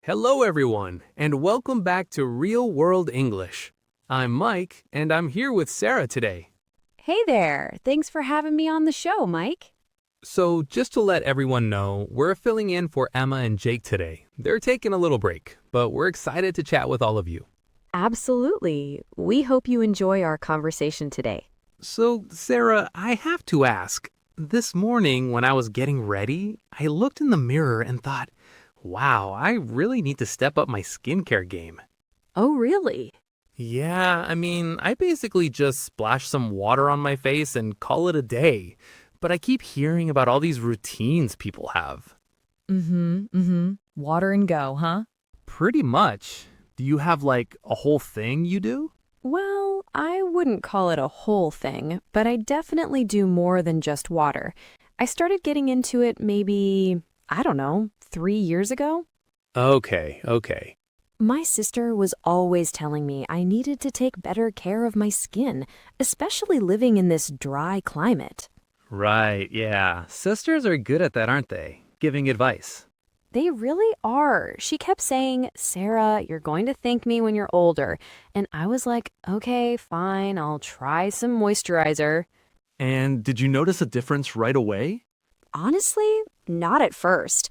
Hello, everyone, and welcome back to Real World English. I'm Mike, and I'm here with Sarah today. Hey there. Thanks for having me on the show, Mike. So, just to let everyone know, we're filling in for Emma and Jake today. They're taking a little break, but we're excited to chat with all of you. Absolutely. We hope you enjoy our conversation today. So, Sarah, I have to ask. This morning, when I was getting ready, I looked in the mirror and thought, wow, I really need to step up my skincare game. Oh, really? Yeah, I basically just splash some water on my face and call it a day. But I keep hearing about all these routines people have. Water and go, huh? Pretty much. Do you have like a whole thing you do? Well, I wouldn't call it a whole thing, but I definitely do more than just water. I started getting into it maybe, I don't know, 3 years ago. Okay. My sister was always telling me I needed to take better care of my skin, especially living in this dry climate. Right, yeah. Sisters are good at that, aren't they? Giving advice. They really are. She kept saying, Sarah, you're going to thank me when you're older. And I was like, okay, fine, I'll try some moisturizer. And did you notice a difference right away? Honestly, not at first.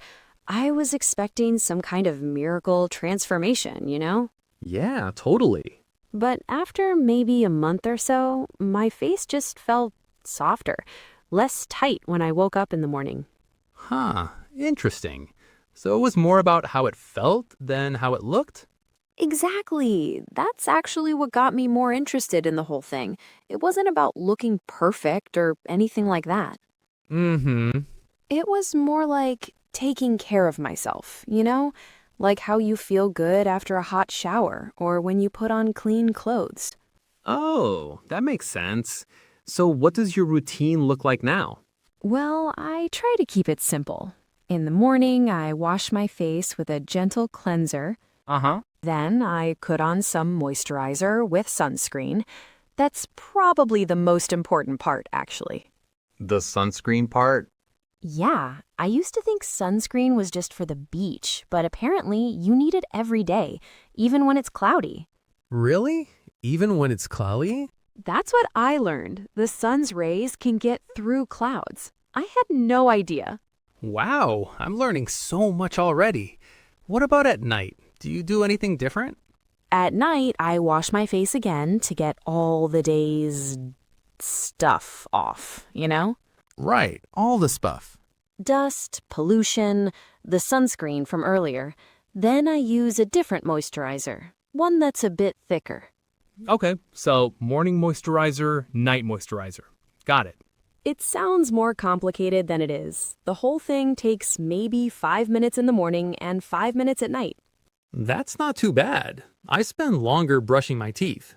I was expecting some kind of miracle transformation, you know? Yeah, totally. But after maybe a month or so, my face just felt softer, less tight when I woke up in the morning. Huh, interesting. So it was more about how it felt than how it looked? Exactly. That's actually what got me more interested in the whole thing. It wasn't about looking perfect or anything like that. Mm-hmm. It was more like taking care of myself, you know? Like how you feel good after a hot shower or when you put on clean clothes. Oh, that makes sense. So what does your routine look like now? Well, I try to keep it simple. In the morning, I wash my face with a gentle cleanser. Uh-huh. Then I put on some moisturizer with sunscreen. That's probably the most important part, actually. The sunscreen part? Yeah, I used to think sunscreen was just for the beach, but apparently you need it every day, even when it's cloudy. Really? Even when it's cloudy? That's what I learned. The sun's rays can get through clouds. I had no idea. Wow, I'm learning so much already. What about at night? Do you do anything different? At night, I wash my face again to get all the day's stuff off, you know? Right, all the stuff. Dust, pollution, the sunscreen from earlier. Then I use a different moisturizer, one that's a bit thicker. Okay, so morning moisturizer, night moisturizer. Got it. It sounds more complicated than it is. The whole thing takes maybe 5 minutes in the morning and 5 minutes at night. That's not too bad. I spend longer brushing my teeth.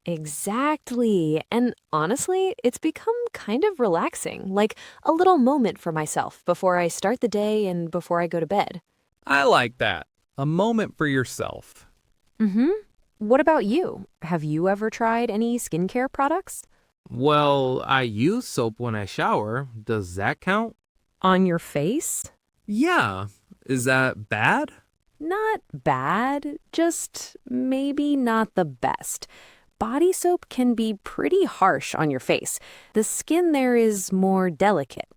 Exactly. And honestly, it's become kind of relaxing, like a little moment for myself before I start the day and before I go to bed. I like that. A moment for yourself. Mm-hmm. What about you? Have you ever tried any skincare products? Well, I use soap when I shower. Does that count? On your face? Yeah. Is that bad? Not bad, just maybe not the best. Body soap can be pretty harsh on your face. The skin there is more delicate.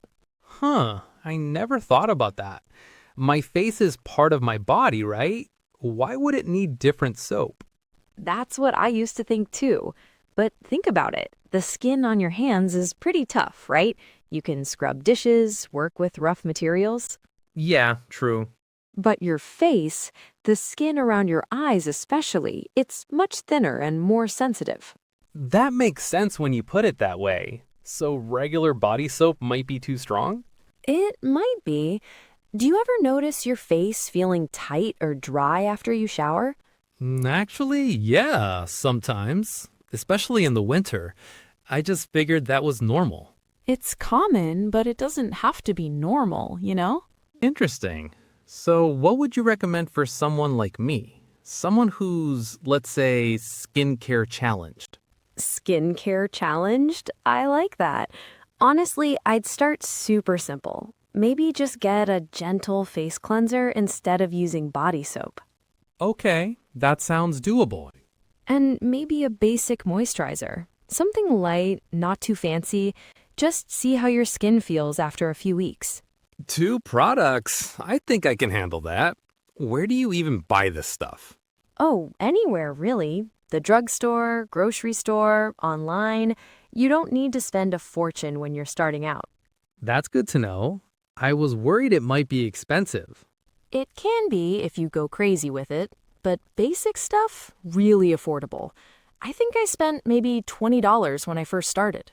Huh, I never thought about that. My face is part of my body, right? Why would it need different soap? That's what I used to think too. But think about it. The skin on your hands is pretty tough, right? You can scrub dishes, work with rough materials. Yeah, true. But your face, the skin around your eyes especially, it's much thinner and more sensitive. That makes sense when you put it that way. So regular body soap might be too strong? It might be. Do you ever notice your face feeling tight or dry after you shower? Actually, yeah, sometimes. Especially in the winter. I just figured that was normal. It's common, but it doesn't have to be normal, you know? Interesting. So, what would you recommend for someone like me? Someone who's, let's say, skincare challenged. Skincare challenged? I like that. Honestly, I'd start super simple. maybe just get a gentle face cleanser instead of using body soap. Okay, that sounds doable. And maybe a basic moisturizer. Something light, not too fancy. Just see how your skin feels after a few weeks. 2 products? I think I can handle that. Where do you even buy this stuff? Oh, anywhere really. The drugstore, grocery store, online. You don't need to spend a fortune when you're starting out. That's good to know. I was worried it might be expensive. It can be if you go crazy with it, but basic stuff, really affordable. I think I spent maybe $20 when I first started.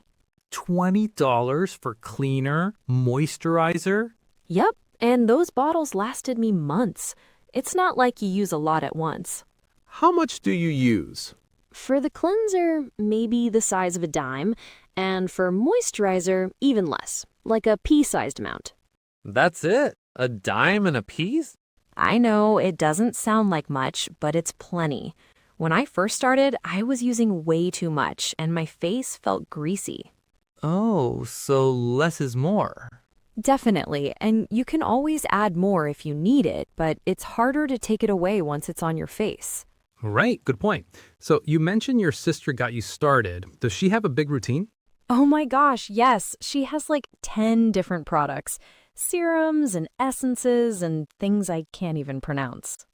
$20 for cleaner, moisturizer? Yep, and those bottles lasted me months. It's not like you use a lot at once. How much do you use? For the cleanser, maybe the size of a dime, and for moisturizer, even less, like a pea-sized amount. That's it? A dime and a piece? I know it doesn't sound like much, but it's plenty. When I first started, I was using way too much, and my face felt greasy. Oh, so less is more. Definitely, and you can always add more if you need it, but it's harder to take it away once it's on your face. Right, good point. So you mentioned your sister got you started. Does she have a big routine? Oh my gosh, yes, she has like 10 different products. Serums and essences and things I can't even pronounce.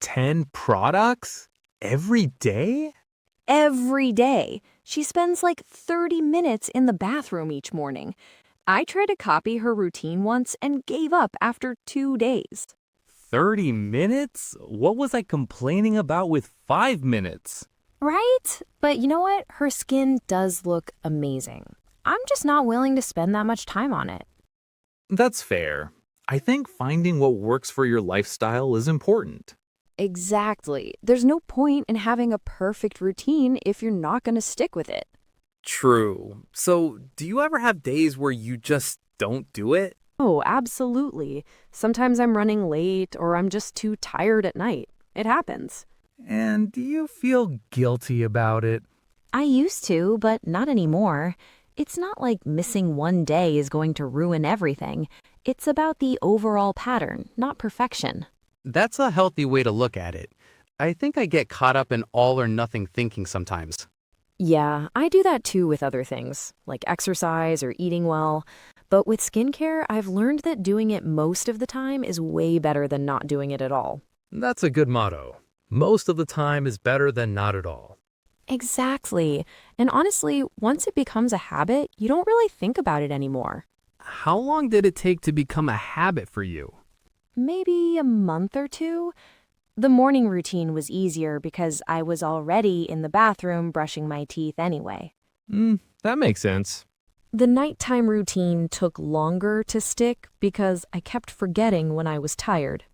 10 products? Every day? Every day. She spends like 30 minutes in the bathroom each morning. I tried to copy her routine once and gave up after 2 days. 30 minutes? What was I complaining about with 5 minutes? Right? But you know what? Her skin does look amazing. I'm just not willing to spend that much time on it. That's fair. I think finding what works for your lifestyle is important. Exactly. There's no point in having a perfect routine if you're not going to stick with it. True. So, do you ever have days where you just don't do it? Oh, absolutely. Sometimes I'm running late or I'm just too tired at night. It happens. And do you feel guilty about it? I used to, but not anymore. It's not like missing one day is going to ruin everything. It's about the overall pattern, not perfection. That's a healthy way to look at it. I think I get caught up in all or nothing thinking sometimes. Yeah, I do that too with other things, like exercise or eating well. But with skincare, I've learned that doing it most of the time is way better than not doing it at all. That's a good motto. Most of the time is better than not at all. Exactly. And honestly, once it becomes a habit, you don't really think about it anymore. How long did it take to become a habit for you? Maybe a month or two. The morning routine was easier because I was already in the bathroom brushing my teeth anyway. That makes sense. The nighttime routine took longer to stick because I kept forgetting when I was tired.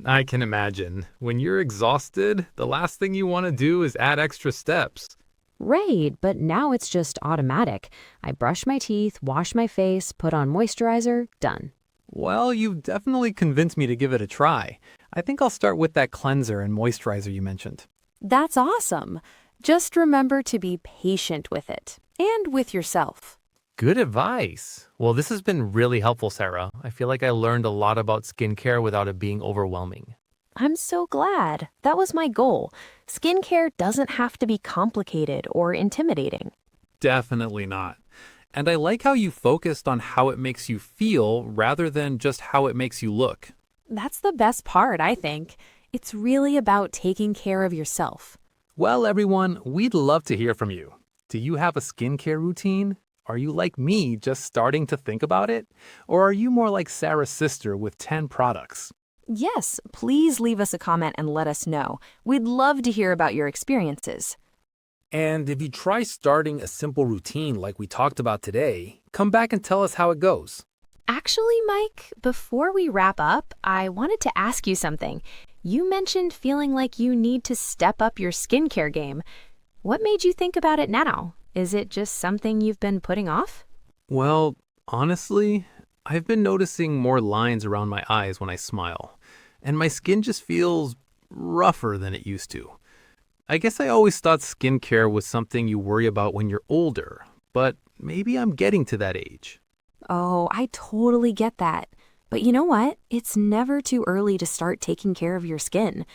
I can imagine. When you're exhausted, the last thing you want to do is add extra steps. Right, but now it's just automatic. I brush my teeth, wash my face, put on moisturizer, done. Well, you've definitely convinced me to give it a try. I think I'll start with that cleanser and moisturizer you mentioned. That's awesome. Just remember to be patient with it and with yourself. Good advice. Well, this has been really helpful, Sarah. I feel like I learned a lot about skincare without it being overwhelming. I'm so glad. That was my goal. Skincare doesn't have to be complicated or intimidating. Definitely not. And I like how you focused on how it makes you feel rather than just how it makes you look. That's the best part, I think. It's really about taking care of yourself. Well, everyone, we'd love to hear from you. Do you have a skincare routine? Are you like me, just starting to think about it? Or are you more like Sarah's sister with 10 products? Yes, please leave us a comment and let us know. We'd love to hear about your experiences. And if you try starting a simple routine like we talked about today, come back and tell us how it goes. Actually, Mike, before we wrap up, I wanted to ask you something. You mentioned feeling like you need to step up your skincare game. What made you think about it now? Is it just something you've been putting off? Well, honestly, I've been noticing more lines around my eyes when I smile, and my skin just feels rougher than it used to. I guess I always thought skincare was something you worry about when you're older, but maybe I'm getting to that age. Oh, I totally get that. But you know what? It's never too early to start taking care of your skin.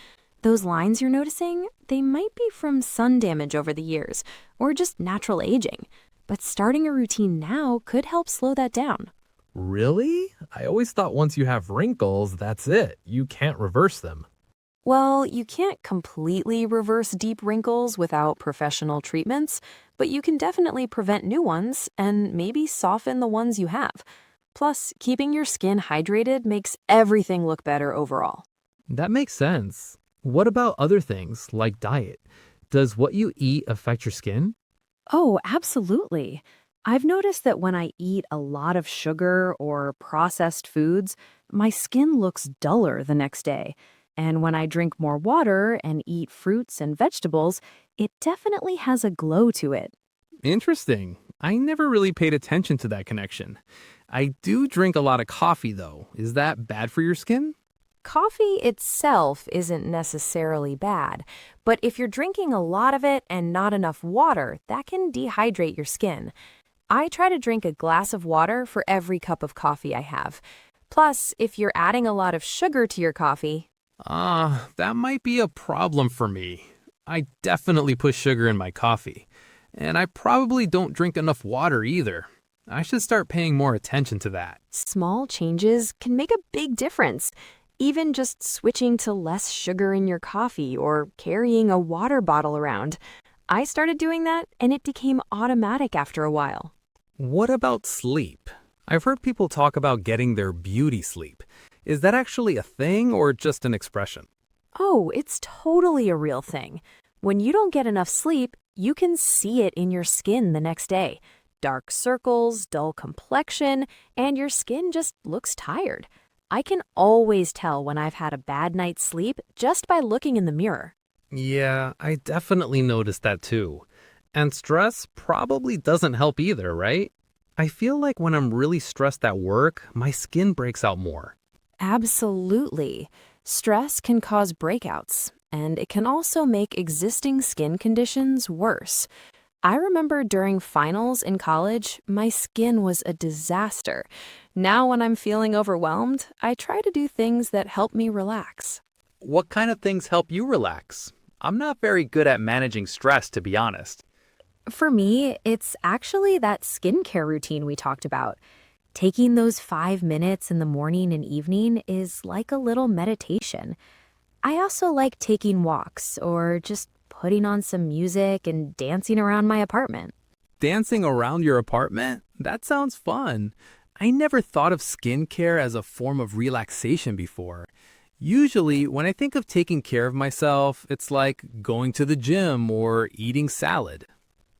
Those lines you're noticing, they might be from sun damage over the years or just natural aging. But starting a routine now could help slow that down. Really? I always thought once you have wrinkles, that's it. You can't reverse them. Well, you can't completely reverse deep wrinkles without professional treatments, but you can definitely prevent new ones and maybe soften the ones you have. Plus, keeping your skin hydrated makes everything look better overall. That makes sense. What about other things like diet? Does what you eat affect your skin? Oh, absolutely. I've noticed that when I eat a lot of sugar or processed foods, my skin looks duller the next day. And when I drink more water and eat fruits and vegetables, it definitely has a glow to it. Interesting. I never really paid attention to that connection. I do drink a lot of coffee, though. Is that bad for your skin? Coffee itself isn't necessarily bad, but if you're drinking a lot of it and not enough water, that can dehydrate your skin. I try to drink a glass of water for every cup of coffee I have. Plus, if you're adding a lot of sugar to your coffee, That might be a problem for me. I definitely put sugar in my coffee. And I probably don't drink enough water either. I should start paying more attention to that. small changes can make a big difference. Even just switching to less sugar in your coffee or carrying a water bottle around. I started doing that and it became automatic after a while. What about sleep? I've heard people talk about getting their beauty sleep. Is that actually a thing or just an expression? Oh, it's totally a real thing. When you don't get enough sleep, you can see it in your skin the next day. Dark circles, dull complexion, and your skin just looks tired. I can always tell when I've had a bad night's sleep just by looking in the mirror. Yeah, I definitely noticed that too. And stress probably doesn't help either, right? I feel like when I'm really stressed at work, my skin breaks out more. Absolutely. Stress can cause breakouts, and it can also make existing skin conditions worse. I remember during finals in college, my skin was a disaster. Now, when I'm feeling overwhelmed, I try to do things that help me relax. What kind of things help you relax? I'm not very good at managing stress, to be honest. For me, it's actually that skincare routine we talked about. Taking those 5 minutes in the morning and evening is like a little meditation. I also like taking walks or just putting on some music and dancing around my apartment. Dancing around your apartment? That sounds fun. I never thought of skincare as a form of relaxation before. Usually, when I think of taking care of myself, it's like going to the gym or eating salad.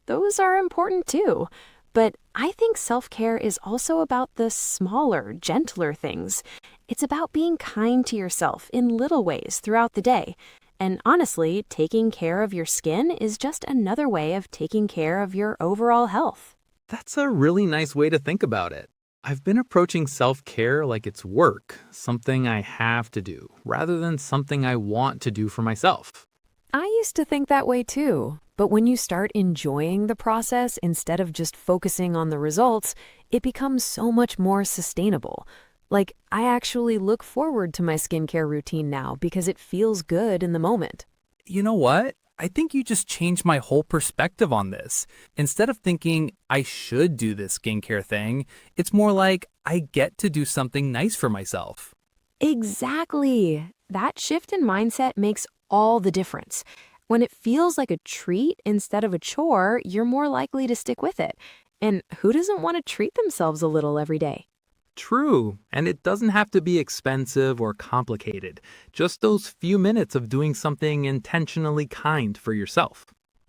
Those are important too. But I think self-care is also about the smaller, gentler things. It's about being kind to yourself in little ways throughout the day. And honestly, taking care of your skin is just another way of taking care of your overall health. That's a really nice way to think about it. I've been approaching self-care like it's work, something I have to do, rather than something I want to do for myself. I used to think that way too. But when you start enjoying the process instead of just focusing on the results, it becomes so much more sustainable. Like, I actually look forward to my skincare routine now because it feels good in the moment. You know what? I think you just changed my whole perspective on this. Instead of thinking I should do this skincare thing, it's more like I get to do something nice for myself. Exactly. That shift in mindset makes all the difference. When it feels like a treat instead of a chore, you're more likely to stick with it. And who doesn't want to treat themselves a little every day? True, and it doesn't have to be expensive or complicated. Just those few minutes of doing something intentionally kind for yourself.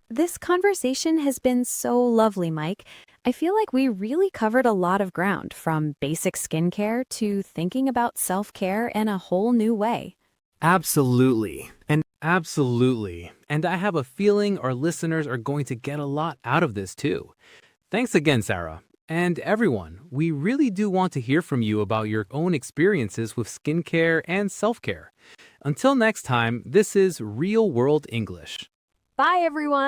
This conversation has been so lovely, Mike. I feel like we really covered a lot of ground, from basic skincare to thinking about self-care in a whole new way. Absolutely. Absolutely. And I have a feeling our listeners are going to get a lot out of this too. Thanks again, Sarah. And everyone, we really do want to hear from you about your own experiences with skincare and self-care. Until next time, this is Real World English. Bye, everyone.